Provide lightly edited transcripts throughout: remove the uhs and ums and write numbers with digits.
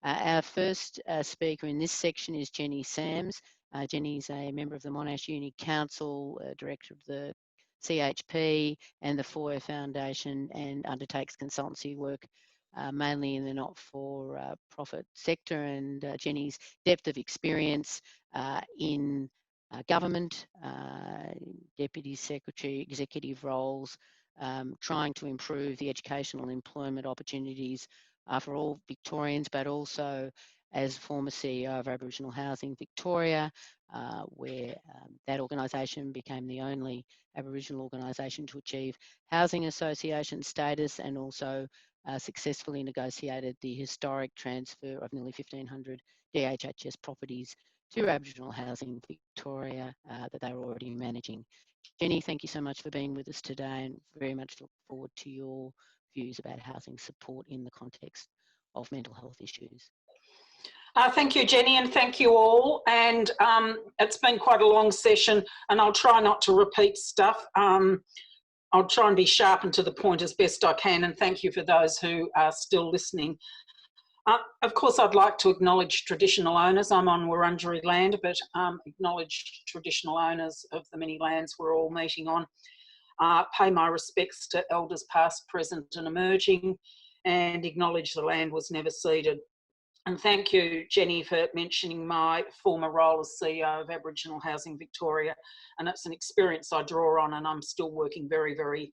Our first speaker in this section is Jenny Sams. Jenny's a member of the Monash Uni Council, director of the CHP and the Foyer Foundation, and undertakes consultancy work mainly in the not-for-profit sector. And Jenny's depth of experience in government, deputy secretary, executive roles, trying to improve the educational and employment opportunities for all Victorians, but also as former CEO of Aboriginal Housing Victoria, where that organisation became the only Aboriginal organisation to achieve housing association status, and also successfully negotiated the historic transfer of nearly 1,500 DHHS properties to Aboriginal Housing Victoria that they were already managing. Jenny, thank you so much for being with us today, and very much look forward to your views about housing support in the context of mental health issues. Thank you, Jenny, and thank you all. And it's been quite a long session, and I'll try not to repeat stuff. I'll try and be sharp and to the point as best I can, and thank you for those who are still listening. Of course, I'd like to acknowledge traditional owners. I'm on Wurundjeri land, but acknowledge traditional owners of the many lands we're all meeting on. Pay my respects to elders past, present and emerging, and acknowledge the land was never ceded. And thank you, Jenny, for mentioning my former role as CEO of Aboriginal Housing Victoria. And it's an experience I draw on, and I'm still working very, very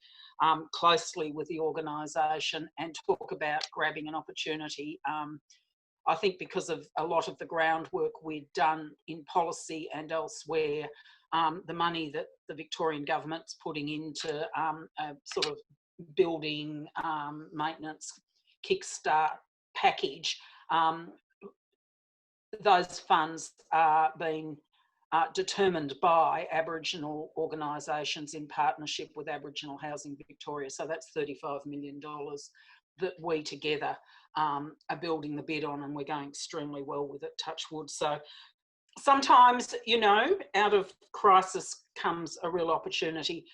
closely with the organisation and talk about grabbing an opportunity. I think because of a lot of the groundwork we've done in policy and elsewhere, the money that the Victorian government's putting into a sort of building maintenance kickstart package, those funds are being determined by Aboriginal organisations in partnership with Aboriginal Housing Victoria. So that's $35 million that we together are building the bid on, and we're going extremely well with it, touch wood. So sometimes, you know, out of crisis comes a real opportunity.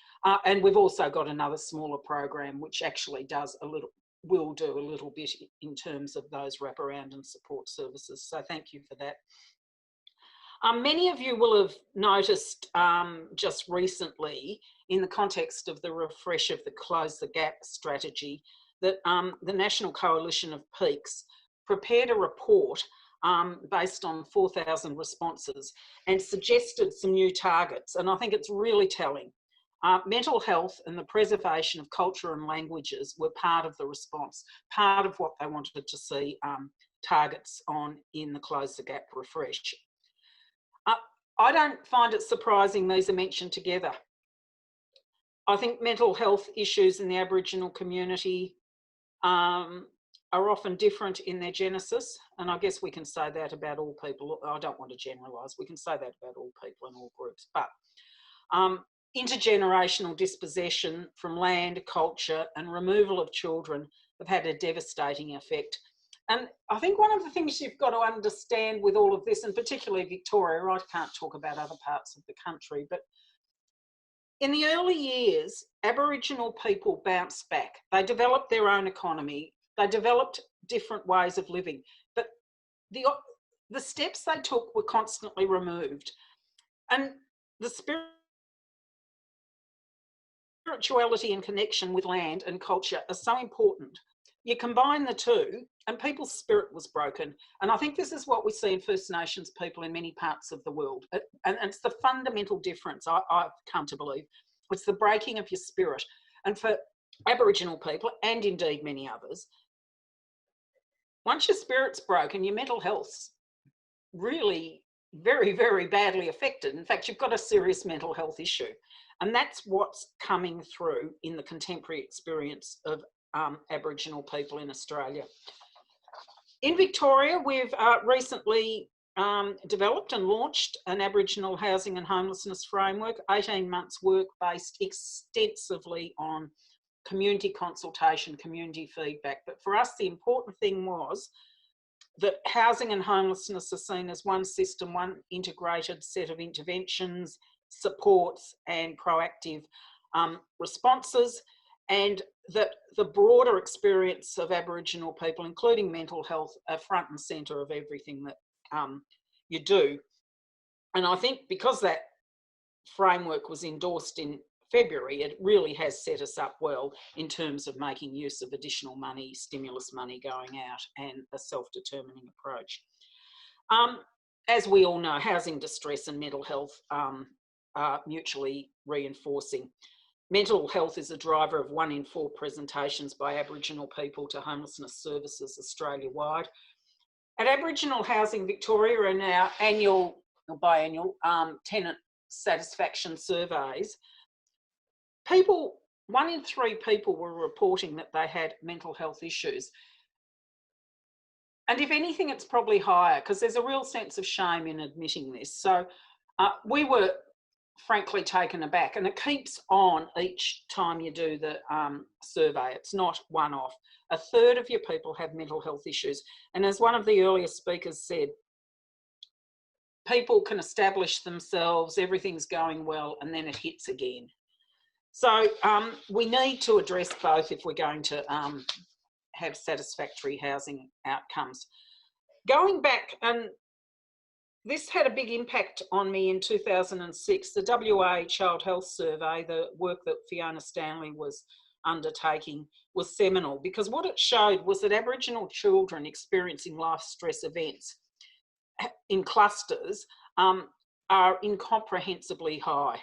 And we've also got another smaller program which actually will do a little bit in terms of those wraparound and support services. So thank you for that. Many of you will have noticed just recently, in the context of the refresh of the Close the Gap strategy, that the National Coalition of Peaks prepared a report based on 4,000 responses and suggested some new targets. And I think it's really telling. Mental health and the preservation of culture and languages were part of the response, part of what they wanted to see targets on in the Close the Gap refresh. I don't find it surprising these are mentioned together. I think mental health issues in the Aboriginal community are often different in their genesis, and I guess we can say that about all people. I don't want to generalise, we can say that about all people and all groups, but intergenerational dispossession from land, culture and removal of children have had a devastating effect. And I think one of the things you've got to understand with all of this, and particularly Victoria, I can't talk about other parts of the country, but in the early years, Aboriginal people bounced back. They developed their own economy. They developed different ways of living, but the steps they took were constantly removed. And the spirituality and connection with land and culture are so important. You combine the two and people's spirit was broken. And I think this is what we see in First Nations people in many parts of the world. And it's the fundamental difference I've come to believe. It's the breaking of your spirit. And for Aboriginal people, and indeed many others, once your spirit's broken, your mental health's really very, very badly affected. In fact, you've got a serious mental health issue. And that's what's coming through in the contemporary experience of Aboriginal people in Australia. In Victoria, we've recently developed and launched an Aboriginal housing and homelessness framework, 18 months work based extensively on community consultation, community feedback. But for us, the important thing was that housing and homelessness are seen as one system, one integrated set of interventions, supports and proactive responses. and that the broader experience of Aboriginal people, including mental health, are front and centre of everything that you do. And I think because that framework was endorsed in February, it really has set us up well in terms of making use of additional money, stimulus money going out, and a self-determining approach. As we all know, housing distress and mental health are mutually reinforcing. Mental health is a driver of 1 in 4 presentations by Aboriginal people to homelessness services Australia-wide. At Aboriginal Housing Victoria, in our annual or biannual tenant satisfaction surveys, 1 in 3 people were reporting that they had mental health issues. And if anything, it's probably higher because there's a real sense of shame in admitting this. So we were frankly taken aback, and it keeps on each time you do the survey. It's not one-off. 1/3 of your people have mental health issues. And as one of the earlier speakers said, people can establish themselves, everything's going well, and then it hits again. So we need to address both if we're going to have satisfactory housing outcomes. Going back, and this had a big impact on me in 2006, the WA Child Health Survey, the work that Fiona Stanley was undertaking, was seminal, because what it showed was that Aboriginal children experiencing life stress events in clusters are incomprehensibly high.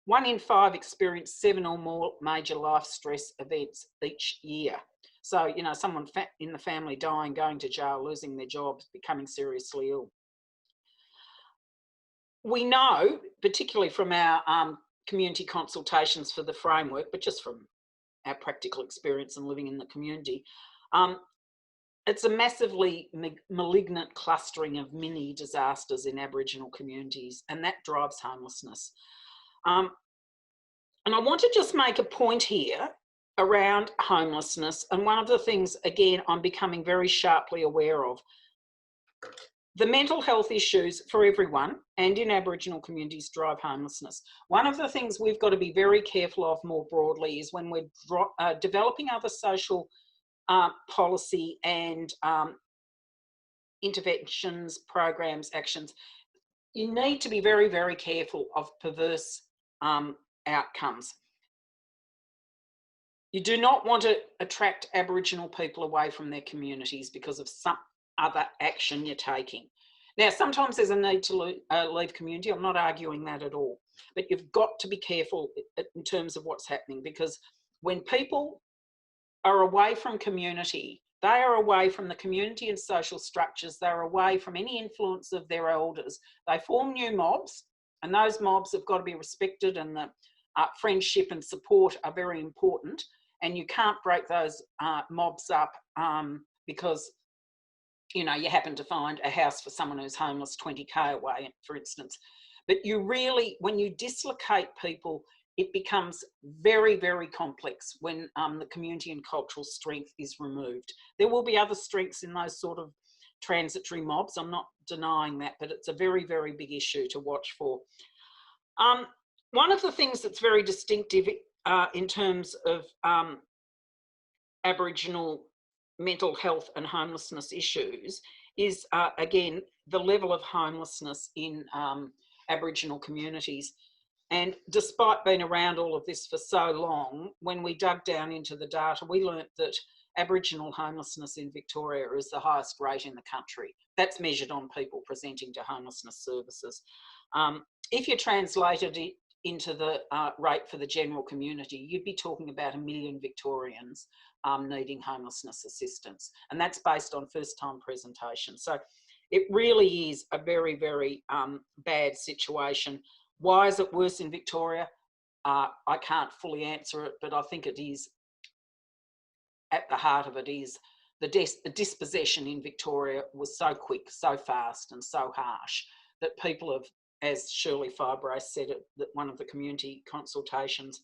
1 in 5 experience 7 or more major life stress events each year. So, you know, someone in the family dying, going to jail, losing their jobs, becoming seriously ill. We know, particularly from our community consultations for the framework, but just from our practical experience and living in the community, it's a massively malignant clustering of mini disasters in Aboriginal communities, and that drives homelessness. And I want to just make a point here around homelessness. And one of the things, again, I'm becoming very sharply aware of, the mental health issues for everyone and in Aboriginal communities drive homelessness. One of the things we've got to be very careful of more broadly is when we're developing other social policy and interventions, programs, actions, you need to be very, very careful of perverse outcomes. You do not want to attract Aboriginal people away from their communities because of some other action you're taking. Now, sometimes there's a need to leave community. I'm not arguing that at all. But you've got to be careful in terms of what's happening, because when people are away from community, they are away from the community and social structures. They're away from any influence of their elders. They form new mobs, and those mobs have got to be respected, and the friendship and support are very important. And you can't break those mobs up because, you know, you happen to find a house for someone who's homeless 20k away, for instance. But you really, when you dislocate people, it becomes very, very complex when the community and cultural strength is removed. There will be other strengths in those sort of transitory mobs. I'm not denying that, but it's a very, very big issue to watch for. One of the things that's very distinctive in terms of Aboriginal mental health and homelessness issues is, again, the level of homelessness in Aboriginal communities. And despite being around all of this for so long, when we dug down into the data, we learnt that Aboriginal homelessness in Victoria is the highest rate in the country. That's measured on people presenting to homelessness services. If you translated it into the rate for the general community, you'd be talking about 1 million Victorians needing homelessness assistance. And that's based on first-time presentation. So it really is a very, very bad situation. Why is it worse in Victoria? I can't fully answer it, but I think it is, at the heart of it is the dispossession in Victoria was so quick, so fast and so harsh that people have, as Shirley Fibre said at one of the community consultations,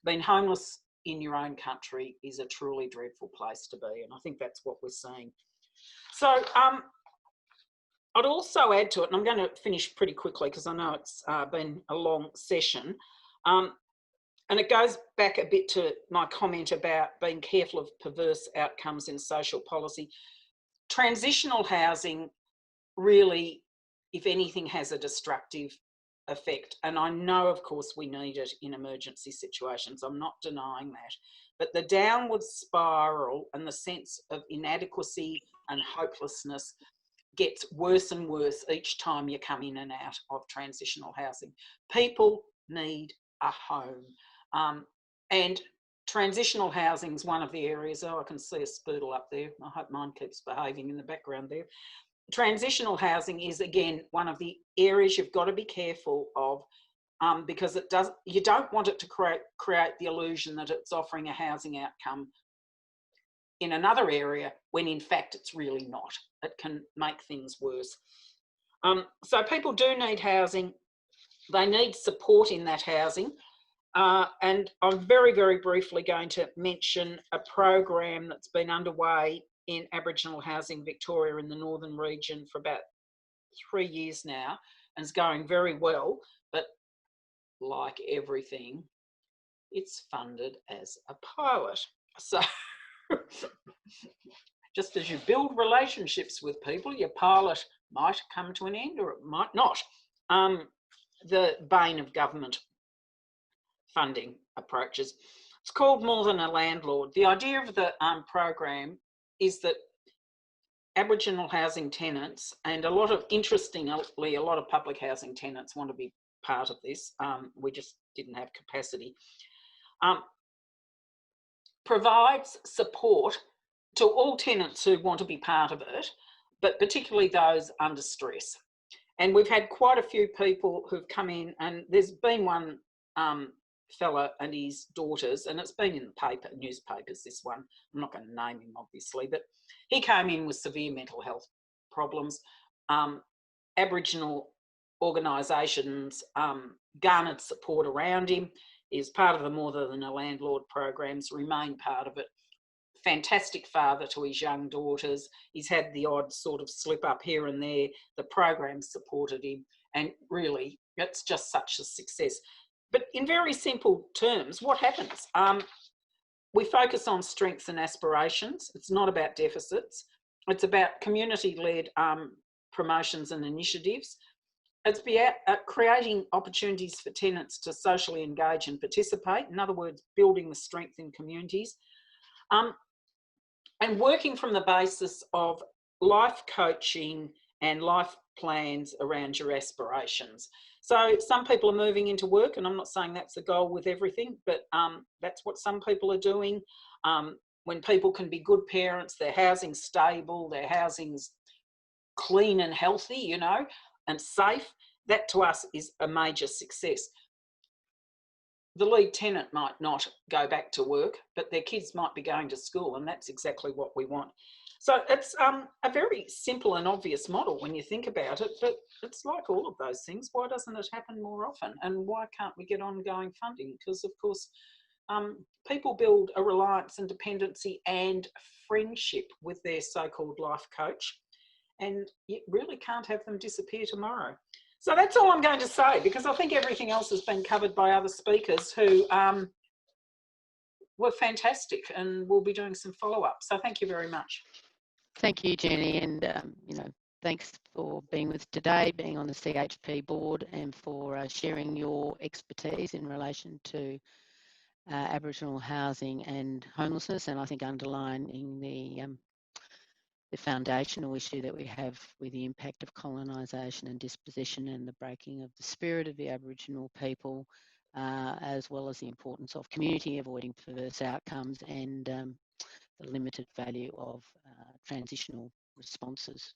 being homeless in your own country is a truly dreadful place to be. And I think that's what we're seeing. So I'd also add to it, and I'm going to finish pretty quickly because I know it's been a long session. And it goes back a bit to my comment about being careful of perverse outcomes in social policy. Transitional housing really, if anything, has a destructive effect. And I know, of course, we need it in emergency situations. I'm not denying that. But the downward spiral and the sense of inadequacy and hopelessness gets worse and worse each time you come in and out of transitional housing. People need a home. And transitional housing is one of the areas. Oh, I can see a spoodle up there. I hope mine keeps behaving in the background there. Transitional housing is, again, one of the areas you've got to be careful of, because you don't want it to create the illusion that it's offering a housing outcome in another area when in fact it's really not. It can make things worse. So people do need housing. They need support in that housing. And I'm very, very briefly going to mention a program that's been underway in Aboriginal Housing Victoria in the Northern region for about 3 years now, and is going very well. But like everything, it's funded as a pilot. So just as you build relationships with people, your pilot might come to an end or it might not. The bane of government funding approaches. It's called More Than a Landlord. The idea of the program is that Aboriginal housing tenants, and interestingly, a lot of public housing tenants want to be part of this. We just didn't have capacity. Provides support to all tenants who want to be part of it, but particularly those under stress. And we've had quite a few people who've come in, and there's been one fella and his daughters, and it's been in the newspapers, this one. I'm not going to name him, obviously, but he came in with severe mental health problems. Aboriginal organisations garnered support around him. He was part of the More Than a Landlord programs, remained part of it. Fantastic father to his young daughters. He's had the odd sort of slip up here and there. The program supported him, and really, it's just such a success. But in very simple terms, what happens? We focus on strengths and aspirations. It's not about deficits. It's about community-led promotions and initiatives. It's about creating opportunities for tenants to socially engage and participate. In other words, building the strength in communities. And working from the basis of life coaching and life plans around your aspirations. So some people are moving into work, and I'm not saying that's the goal with everything, but that's what some people are doing. When people can be good parents, their housing's stable, their housing's clean and healthy, you know, and safe, that to us is a major success. The lead tenant might not go back to work, but their kids might be going to school, and that's exactly what we want. So it's a very simple and obvious model when you think about it, but it's like all of those things. Why doesn't it happen more often? And why can't we get ongoing funding? Because, of course, people build a reliance and dependency and friendship with their so-called life coach, and you really can't have them disappear tomorrow. So that's all I'm going to say, because I think everything else has been covered by other speakers who were fantastic, and we'll be doing some follow-up. So thank you very much. Thank you, Jenny, and thanks for being with us today, being on the CHP board, and for sharing your expertise in relation to Aboriginal housing and homelessness, and I think underlining the foundational issue that we have with the impact of colonisation and dispossession and the breaking of the spirit of the Aboriginal people, as well as the importance of community avoiding perverse outcomes and the limited value of transitional responses